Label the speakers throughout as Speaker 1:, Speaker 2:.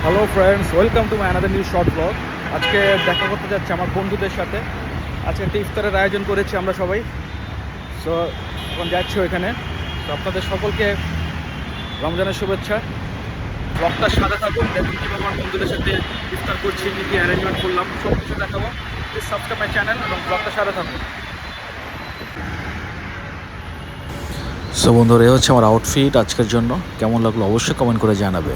Speaker 1: Hello friends, welcome to my another new short blog. আজকে দেখা করতে যাচ্ছি আমার বন্ধুদের সাথে। আজকে একটা ইফতারের আয়োজন করেছি আমরা সবাই। সো এখন যাচ্ছি ওইখানে। তো আপনাদের সকলকে রমজানের শুভেচ্ছা। ব্লগটার সাথে থাকুন, দেখুন কীভাবে আমার বন্ধুদের সাথে ইফতার করছি, কী কী অ্যারেঞ্জমেন্ট করলাম, সব কিছু দেখাবো। প্লিজ সাবস্ক্রাইব মাই চ্যানেল এবং ব্লগটার সাথে থাকুন।
Speaker 2: সো বন্ধুরা, এই হচ্ছে আমার আউটফিট আজকের জন্য। কেমন লাগলো অবশ্যই কমেন্ট করে জানাবে।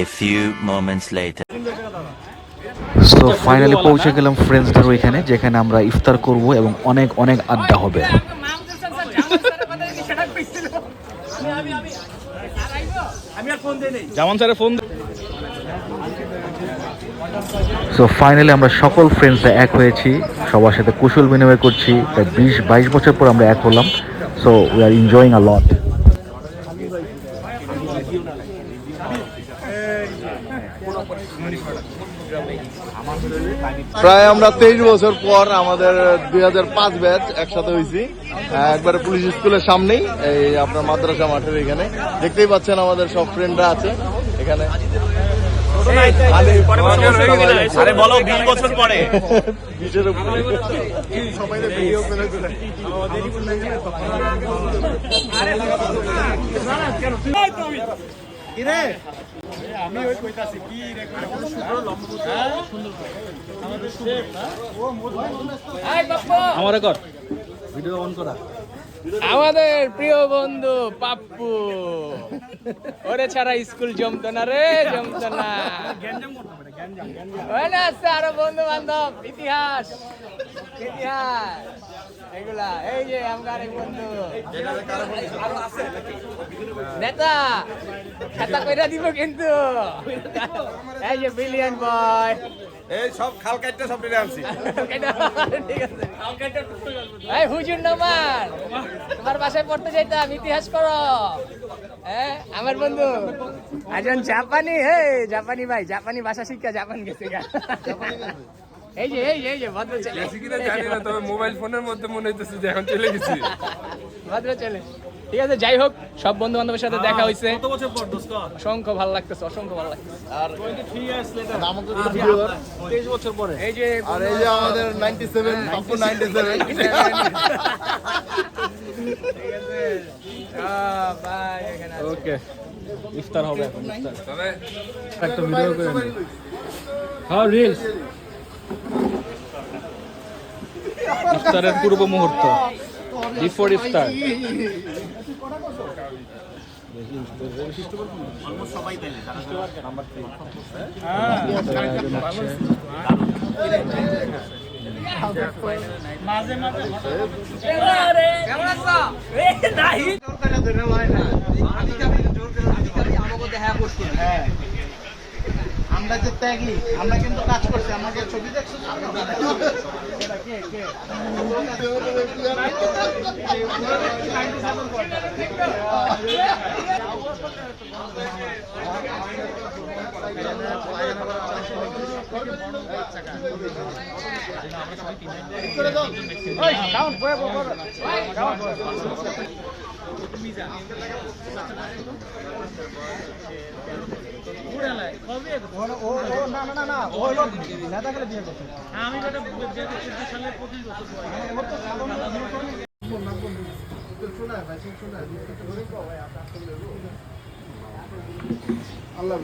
Speaker 3: A few moments later.
Speaker 2: So finally পৌঁছে গেলাম ফ্রেন্ডসদের ওইখানে, যেখানে আমরা ইফতার করব এবং অনেক অনেক আড্ডা হবে।
Speaker 1: যেমন স্যার ফোন।
Speaker 2: সো ফাইনালি আমরা সকল ফ্রেন্ডসরা এক হয়েছি, সবার সাথে কুশল বিনিময় করছি। প্রায় 20-22 বছর পর আমরা এক হলাম। সো উই আর এনজয়িং আ লট।
Speaker 4: প্রায় আমরা 23 বছর পর আমাদের 2005 ব্যাচ একসাথে হয়েছি একবারে পুলিশ স্কুলের সামনেই, এই আপনার মাদ্রাসা মাঠের এখানে দেখতেই পাচ্ছেন আমাদের সব ফ্রেন্ডরা আছে এখানে।
Speaker 5: আরে বলো 20 বছর পরে
Speaker 4: বিশের উপরে
Speaker 1: আমার কর ভিডিও অন করা।
Speaker 6: আমাদের প্রিয় বন্ধু পাপ্পু, ওরে ছাড়া স্কুল জমতো না রে, জমতো না। ওখানে আসছে আরো বন্ধু বান্ধব, ইতিহাস ইতিহাস এগুলা। এই যে আমার এক বন্ধু নেতা খেতা কইরা দিব কিন্তু। এই যে বিলিয়ন বয়,
Speaker 5: এই সব খাল কাটতে সব রেডি আনছি।
Speaker 6: ঠিক আছে। এই হুজুর নমান, তোমার বাসায় পড়তে যাইতাম, ইতিহাস করো। হ্যাঁ আমার বন্ধু একজন জাপানি, হে জাপানি ভাই, জাপানি ভাষা শিক্ষা জাপান গেছে গা। এই যে এই যে এই যে ভদ্র ছেলে,
Speaker 5: জানি না, তবে মোবাইল ফোনের মধ্যে মনে হইতেছে যে এখন চলে গেছি।
Speaker 6: ভদ্র ছেলে। ঠিক আছে, যাই হোক, সব বন্ধু বান্ধবের সাথে দেখা হয়েছে। অসংখ্য ভালো লাগতেছে, অসংখ্য ভালো লাগতেছে।
Speaker 4: আর 23 বছর পরে
Speaker 6: এই যে
Speaker 4: আর এই যে আমাদের 97 পাপ্পু 97
Speaker 6: ভাই এখানে
Speaker 1: ওকে, ইফতার হবে এখন। ইফতার
Speaker 5: তবে
Speaker 1: একটা ভিডিও করে নিই। হ্যাঁ, রিলস। ইফতারের পূর্ব মুহূর্ত, বিফোর ইফতার।
Speaker 7: আমরা যে ত্যাগী, আমরা কিন্তু কাজ করছি। আমাকে ছবি দেখছো? Allah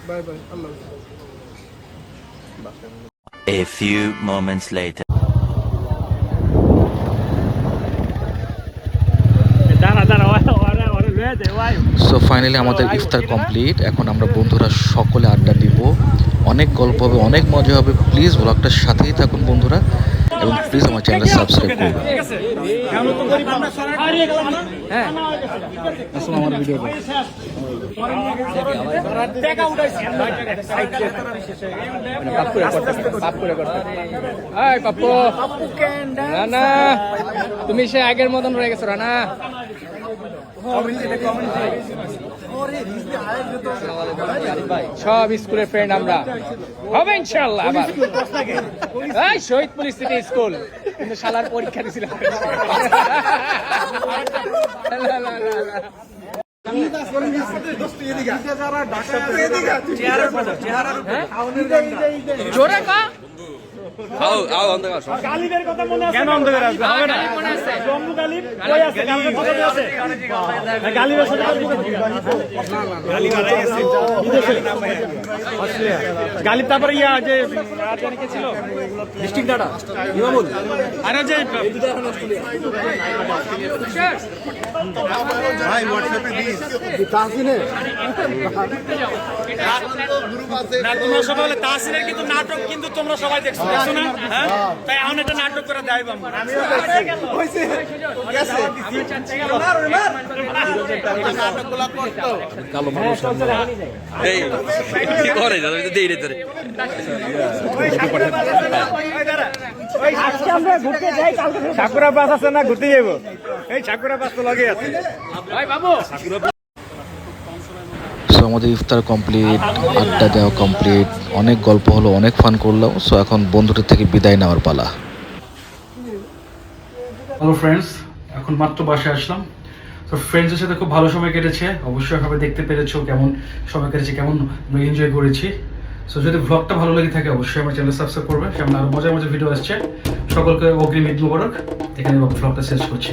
Speaker 7: bye bye, Allah.
Speaker 3: A few moments later.
Speaker 2: So finally আমাদের ইফতার কমপ্লিট। এখন আমরা বন্ধুরা সকলে আড্ডা দিব, অনেক গল্প হবে, অনেক মজা হবে। প্লিজ ব্লগটার সাথেই থাকুন বন্ধুরা, এবং প্লিজ আমার চ্যানেল সাবস্ক্রাইব করবেন।
Speaker 1: আমার ভিডিও
Speaker 6: রানা, তুমি সে আগের মতন রয়ে গেছো রানা। সব স্কুলের ফ্রেন্ড আমরা হবে ইনশাআল্লাহ। আবার এই শহীদপুর সিটি স্কুল, কিন্তু শালার পরীক্ষা দিয়েছিলাম। জোরে কা
Speaker 1: কেন অন্ধকার আসবে? হবে না।
Speaker 6: মনে আছে
Speaker 1: জম্মু গালিব কই আছে? কালকে কথা আছে। গালিবের সাথে গালিব মারা গেছে বিদেশে অস্ট্রেলিয়া। গালিব তারপরে ইয়া যে আর জানি কে ছিল ডিস্ট্রিক্ট ডাটা ইমামুল আর যে
Speaker 4: ভাই হোয়াটসঅ্যাপে দিস তাহসিনে
Speaker 1: না তোমরা সবাই বলে তাহসিনের কিন্তু নাটক কিন্তু তোমরা সবাই দেখছো না? হ্যাঁ তাই এখন একটা নাটক করে দেখাইব আমরা।
Speaker 4: নাটকগুলো করতো
Speaker 1: সাকুরা বাস আছে না, ঘুরতে যাবো। এই সাকুরা বাস তো লাগে আছে।
Speaker 2: সো আমাদের ইফতার কমপ্লিট, আড্ডা দেওয়া কমপ্লিট, অনেক গল্প হলো, অনেক ফান করলাম। সো এখন বন্ধুদের থেকে বিদায় নেওয়ার পালা।
Speaker 1: হ্যালো ফ্রেন্ডস, এখন মাত্র বাসায় আসলাম। তো ফ্রেন্ডসের সাথে খুব ভালো সময় কেটেছে, অবশ্যই সবাই দেখতে পেরেছো কেমন সময় কেটেছে, কেমন আমরা এনজয় করেছি। সো যদি ব্লগটা ভালো লেগে থাকে অবশ্যই আমার চ্যানেল সাবস্ক্রাইব করবে, সামনে আরও মজার মজার ভিডিও আসছে। সকলকে অগ্রিম ঈদ মুবারক। এখানে ব্লগটা শেষ করছি।